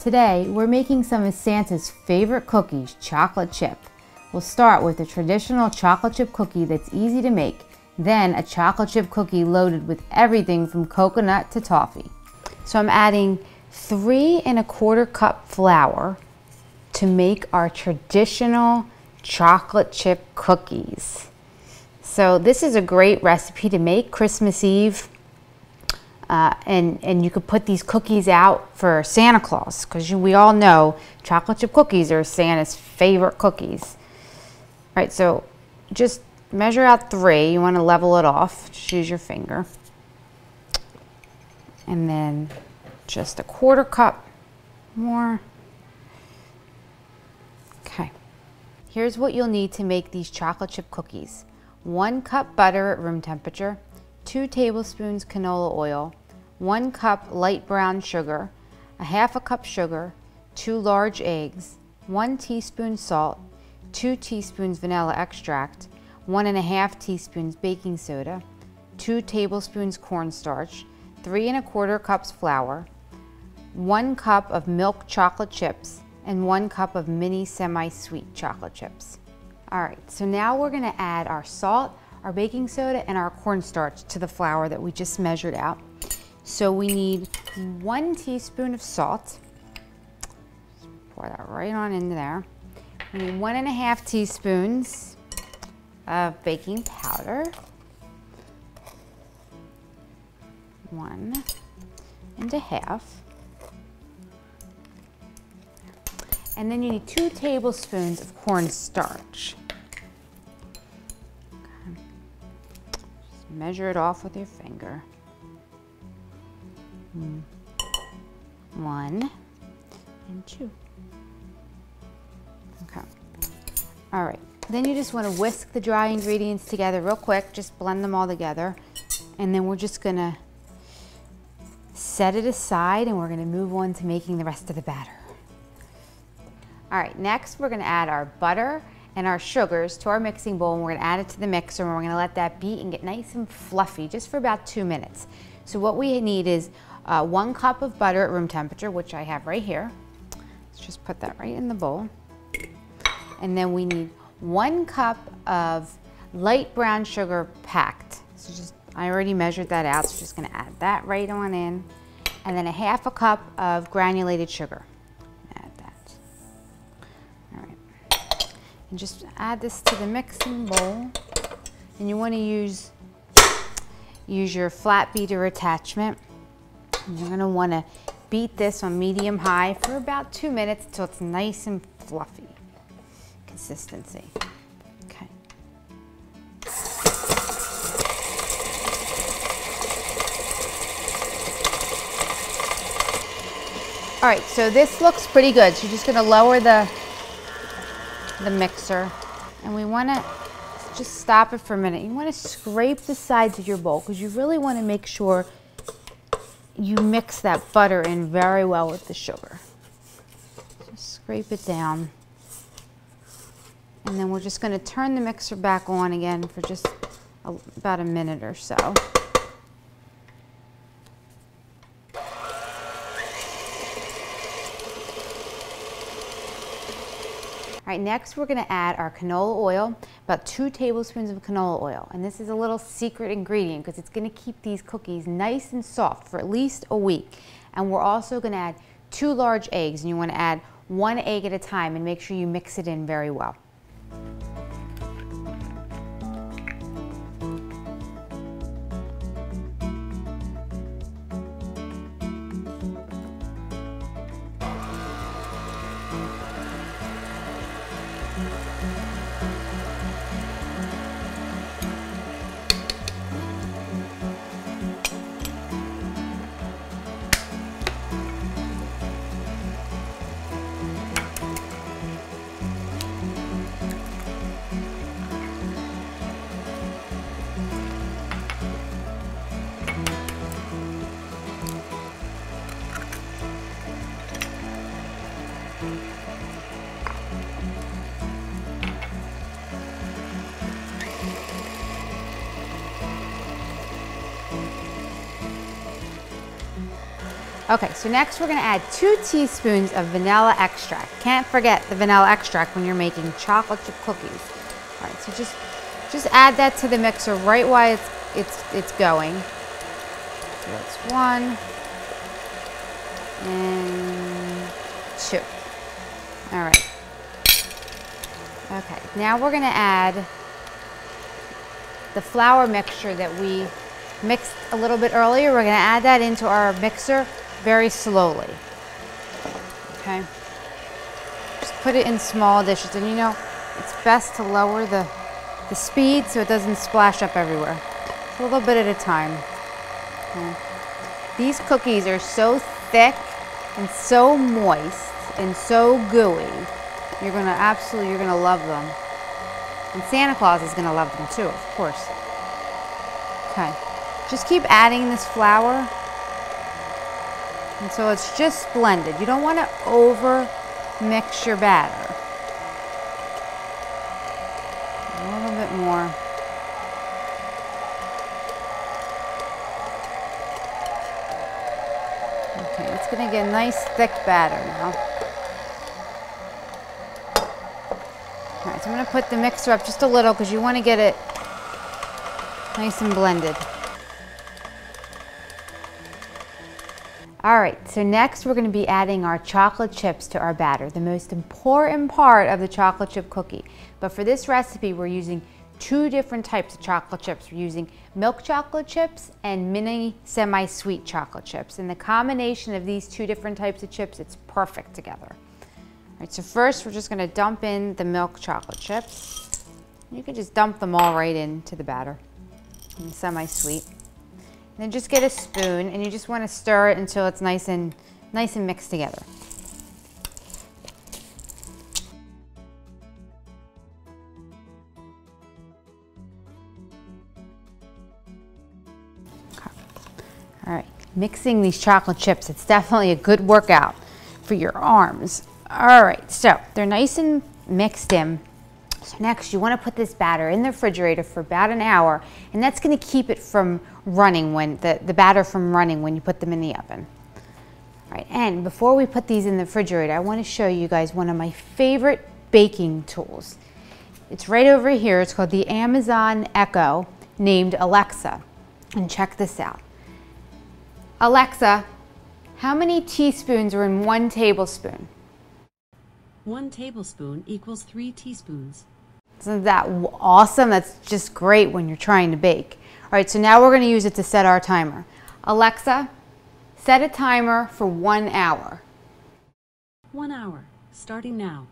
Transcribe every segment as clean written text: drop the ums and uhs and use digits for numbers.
Today, we're making some of Santa's favorite cookies, chocolate chip. We'll start with a traditional chocolate chip cookie that's easy to make, then a chocolate chip cookie loaded with everything from coconut to toffee. So I'm adding 3 1/4 cup flour to make our traditional chocolate chip cookies. So this is a great recipe to make Christmas Eve. And you could put these cookies out for Santa Claus, because we all know chocolate chip cookies are Santa's favorite cookies. All right, so just measure out 3. You want to level it off. Just use your finger. And then just a 1/4 cup more. Okay. Here's what you'll need to make these chocolate chip cookies. 1 cup butter at room temperature, 2 tablespoons canola oil, 1 cup light brown sugar, a 1/2 cup sugar, 2 large eggs, 1 teaspoon salt, 2 teaspoons vanilla extract, 1 1/2 teaspoons baking soda, 2 tablespoons cornstarch, 3 1/4 cups flour, 1 cup of milk chocolate chips, and 1 cup of mini semi-sweet chocolate chips. All right, so now we're gonna add our salt, our baking soda, and our cornstarch to the flour that we just measured out. So we need 1 teaspoon of salt. Just pour that right on into there. We need 1 1/2 teaspoons of baking powder. 1 1/2. And then you need 2 tablespoons of cornstarch. Okay. Just measure it off with your finger. 1 and 2. Okay. All right. Then you just want to whisk the dry ingredients together real quick. Just blend them all together. And then we're just going to set it aside, and we're going to move on to making the rest of the batter. All right, next we're going to add our butter and our sugars to our mixing bowl, and we're going to add it to the mixer, and we're going to let that beat and get nice and fluffy just for about 2 minutes. So what we need is 1 cup of butter at room temperature, which I have right here. Let's just put that right in the bowl. And then we need 1 cup of light brown sugar packed. So just, I already measured that out, so just going to add that right on in. And then a 1/2 cup of granulated sugar. Add that. All right. And just add this to the mixing bowl. And you want to use your flat beater attachment. And you're going to want to beat this on medium-high for about 2 minutes until it's nice and fluffy consistency. Okay. All right, so this looks pretty good. So you're just going to lower the mixer, and we want to just stop it for a minute. You want to scrape the sides of your bowl, because you really want to make sure you mix that butter in very well with the sugar. Just scrape it down. And then we're just going to turn the mixer back on again for just about a minute or so. All right, next we're going to add our canola oil, about 2 tablespoons of canola oil. And this is a little secret ingredient because it's going to keep these cookies nice and soft for at least a week. And we're also going to add 2 large eggs, and you want to add 1 egg at a time and make sure you mix it in very well. Okay, so next we're gonna add 2 teaspoons of vanilla extract. Can't forget the vanilla extract when you're making chocolate chip cookies. All right, so just add that to the mixer right while it's going. So that's 1 and 2. All right. Okay, now we're gonna add the flour mixture that we mixed a little bit earlier. We're gonna add that into our mixer very slowly. Okay, just put it in small dishes, and you know it's best to lower the speed so it doesn't splash up everywhere. A little bit at a time. Okay. These cookies are so thick and so moist and so gooey. You're gonna love them. And Santa Claus is gonna love them too, of course. Okay, just keep adding this flour until it's just blended. You don't wanna over mix your batter. A little bit more. Okay, it's gonna get a nice thick batter now. All right, so I'm going to put the mixer up just a little because you want to get it nice and blended. All right, so next we're going to be adding our chocolate chips to our batter, the most important part of the chocolate chip cookie. But for this recipe, we're using 2 different types of chocolate chips. We're using milk chocolate chips and mini semi-sweet chocolate chips. And the combination of these 2 different types of chips, it's perfect together. All right, so first we're just going to dump in the milk chocolate chips. You can just dump them all right into the batter, and semi-sweet. And then just get a spoon, and you just want to stir it until it's nice and mixed together. Okay. All right, mixing these chocolate chips, it's definitely a good workout for your arms. All right, so they're nice and mixed in. So next you want to put this batter in the refrigerator for about an hour, and that's going to keep it from running when the batter from running when you put them in the oven. All right, and before we put these in the refrigerator, I want to show you guys one of my favorite baking tools. It's right over here. It's called the Amazon Echo, named Alexa. And check this out. Alexa, how many teaspoons are in 1 tablespoon? 1 tablespoon equals 3 teaspoons. Isn't that awesome? That's just great when you're trying to bake. All right, so now we're going to use it to set our timer. Alexa, set a timer for 1 hour. 1 hour, starting now.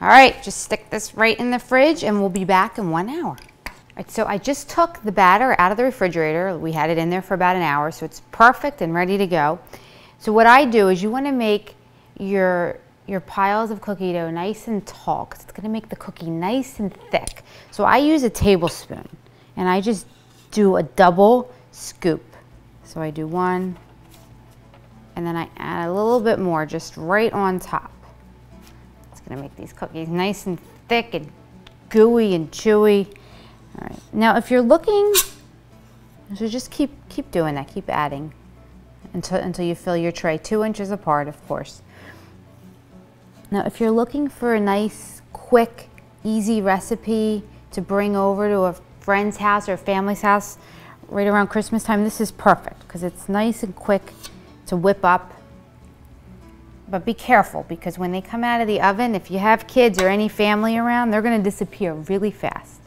All right, just stick this right in the fridge and we'll be back in 1 hour. All right, so I just took the batter out of the refrigerator. We had it in there for about an hour, so it's perfect and ready to go. So what I do is you want to make your piles of cookie dough nice and tall because it's going to make the cookie nice and thick. So I use a tablespoon and I just do a double scoop. So I do 1 and then I add a little bit more just right on top. It's going to make these cookies nice and thick and gooey and chewy. All right. Now if you're looking, so just keep doing that, keep adding until you fill your tray 2 inches apart, of course. Now, if you're looking for a nice, quick, easy recipe to bring over to a friend's house or a family's house right around Christmas time, this is perfect because it's nice and quick to whip up. But be careful because when they come out of the oven, if you have kids or any family around, they're going to disappear really fast.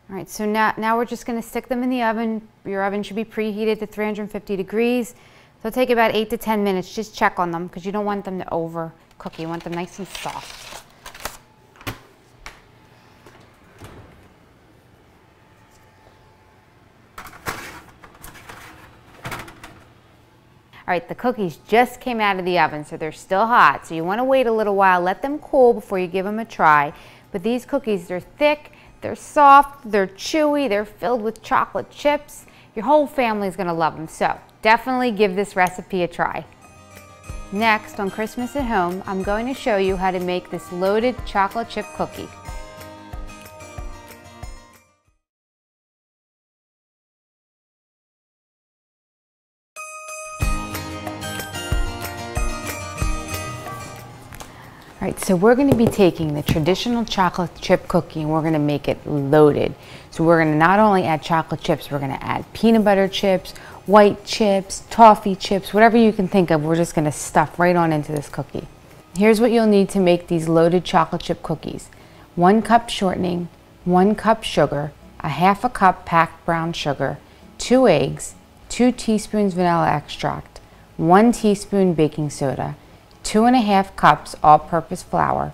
All right, so now we're just going to stick them in the oven. Your oven should be preheated to 350 degrees. So it'll take about 8 to 10 minutes. Just check on them because you don't want them to cookie. You want them nice and soft. All right, the cookies just came out of the oven, so they're still hot. So you want to wait a little while, let them cool before you give them a try. But these cookies, they're thick, they're soft, they're chewy, they're filled with chocolate chips. Your whole family is going to love them, so definitely give this recipe a try. Next, on Christmas at Home, I'm going to show you how to make this loaded chocolate chip cookie. All right, so we're going to be taking the traditional chocolate chip cookie and we're going to make it loaded. So we're going to not only add chocolate chips, we're going to add peanut butter chips, white chips, toffee chips, whatever you can think of, we're just going to stuff right on into this cookie. Here's what you'll need to make these loaded chocolate chip cookies. 1 cup shortening, 1 cup sugar, a half a cup packed brown sugar, 2 eggs, 2 teaspoons vanilla extract, 1 teaspoon baking soda, 2½ cups all-purpose flour,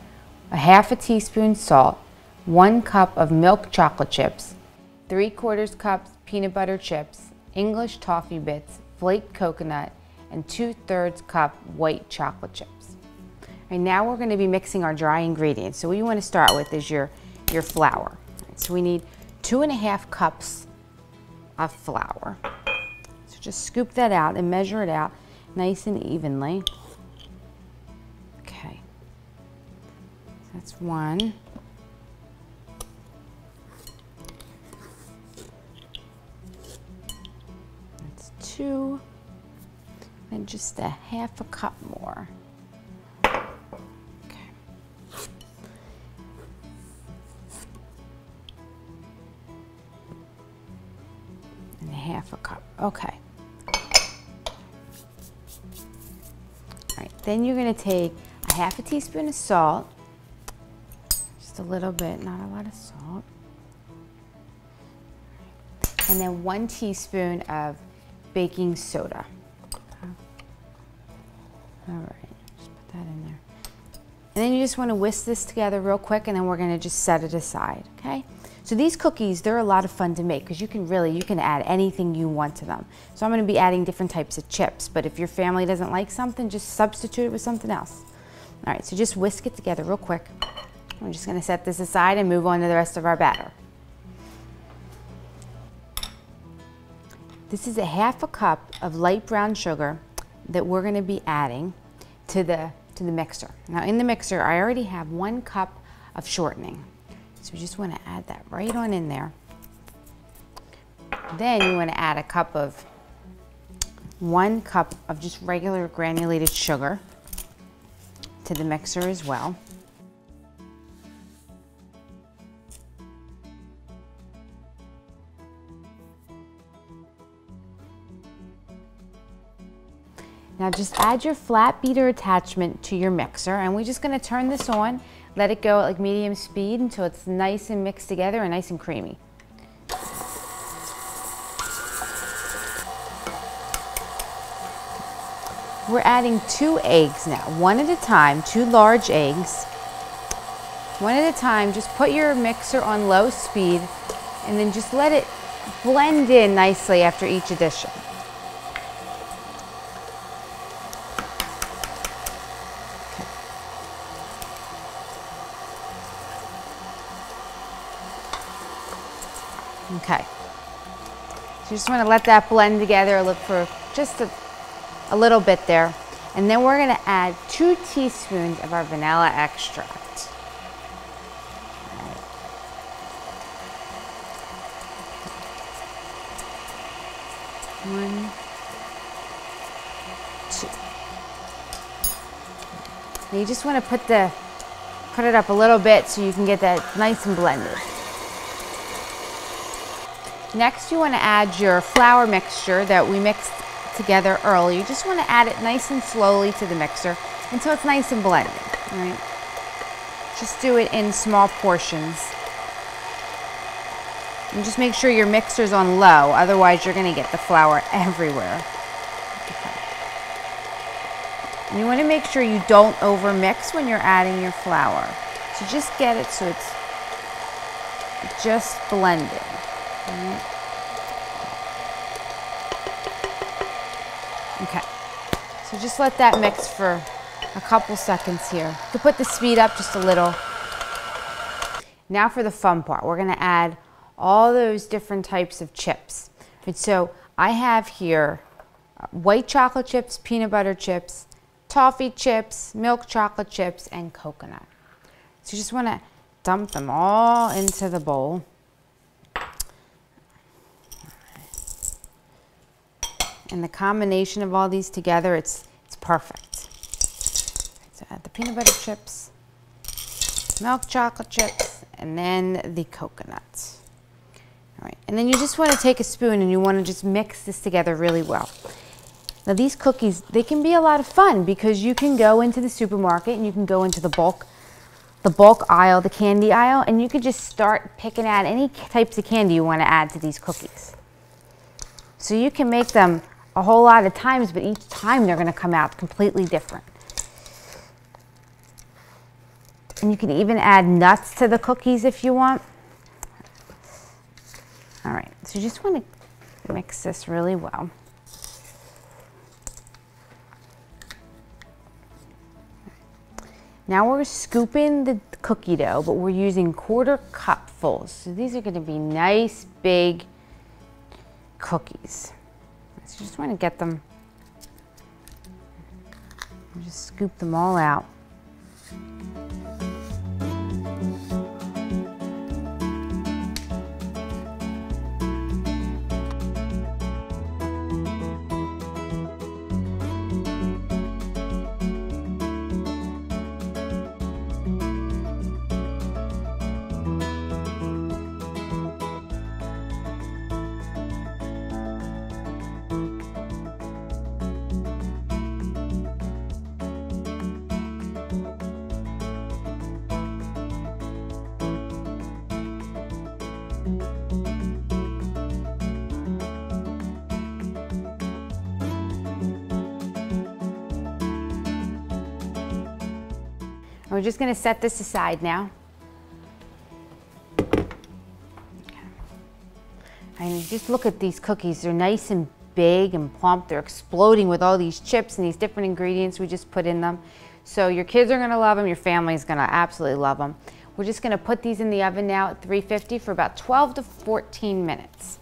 a half a teaspoon salt, 1 cup of milk chocolate chips, 3/4 cups peanut butter chips, English toffee bits, flaked coconut, and 2/3 cup white chocolate chips. And now we're going to be mixing our dry ingredients. So what you want to start with is your flour. So we need 2½ cups of flour. So just scoop that out and measure it out nice and evenly. Okay, that's 1. That's 2, and just a half a cup more. Okay. And a half a cup. Okay. All right, then you're going to take a half a teaspoon of salt, just a little bit, not a lot of salt, and then 1 teaspoon of baking soda. All right, just put that in there. And then you just want to whisk this together real quick, and then we're going to just set it aside, okay? So these cookies, they're a lot of fun to make because you can add anything you want to them. So I'm going to be adding different types of chips, but if your family doesn't like something, just substitute it with something else. All right, so just whisk it together real quick. We're just going to set this aside and move on to the rest of our batter. This is a half a cup of light brown sugar that we're going to be adding to the mixer. Now in the mixer, I already have 1 cup of shortening. So you just want to add that right on in there. Then you want to add 1 cup of just regular granulated sugar to the mixer as well. Now just add your flat beater attachment to your mixer, and we're just going to turn this on, let it go at like medium speed until it's nice and mixed together and nice and creamy. We're adding 2 eggs now, 1 at a time, 2 large eggs. 1 at a time, just put your mixer on low speed and then just let it blend in nicely after each addition. Okay, so you just want to let that blend together, look for just a little bit there. And then we're going to add 2 teaspoons of our vanilla extract. Right. 1, 2. Now you just want to put it up a little bit so you can get that nice and blended. Next, you want to add your flour mixture that we mixed together earlier. You just want to add it nice and slowly to the mixer until it's nice and blended. All right? Just do it in small portions. And just make sure your mixer's on low, otherwise you're going to get the flour everywhere. Okay. And you want to make sure you don't over mix when you're adding your flour. So just get it so it's just blended. Right. Okay, so just let that mix for a couple seconds here. You can put the speed up just a little. Now for the fun part, we're gonna add all those different types of chips. And so I have here white chocolate chips, peanut butter chips, toffee chips, milk chocolate chips, and coconut. So you just wanna dump them all into the bowl. And the combination of all these together, it's perfect. So add the peanut butter chips, milk chocolate chips, and then the coconuts. All right, and then you just want to take a spoon and you want to just mix this together really well. Now these cookies, they can be a lot of fun because you can go into the supermarket and you can go into the bulk aisle, the candy aisle, and you can just start picking out any types of candy you want to add to these cookies. So you can make them a whole lot of times, but each time they're going to come out completely different. And you can even add nuts to the cookies if you want. All right, so you just want to mix this really well. Now we're scooping the cookie dough, but we're using 1/4 cupfuls. So these are going to be nice big cookies. So you just want to get them, just scoop them all out. We're just going to set this aside now. And just look at these cookies. They're nice and big and plump. They're exploding with all these chips and these different ingredients we just put in them. So your kids are going to love them. Your family's going to absolutely love them. We're just going to put these in the oven now at 350 for about 12 to 14 minutes.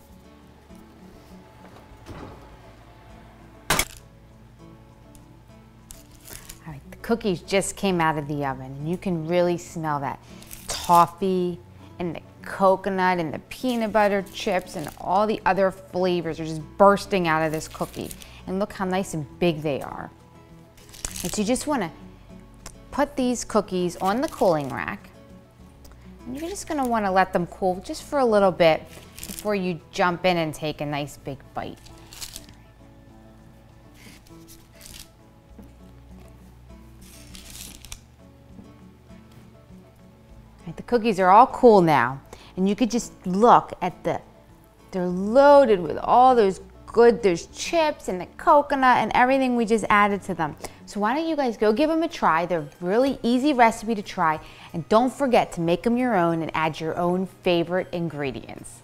Cookies just came out of the oven and you can really smell that toffee and the coconut and the peanut butter chips and all the other flavors are just bursting out of this cookie. And look how nice and big they are. And so you just want to put these cookies on the cooling rack and you're just going to want to let them cool just for a little bit before you jump in and take a nice big bite. The cookies are all cool now, and you could just look at they're loaded with all those chips and the coconut and everything we just added to them. So why don't you guys go give them a try. They're a really easy recipe to try, and don't forget to make them your own and add your own favorite ingredients.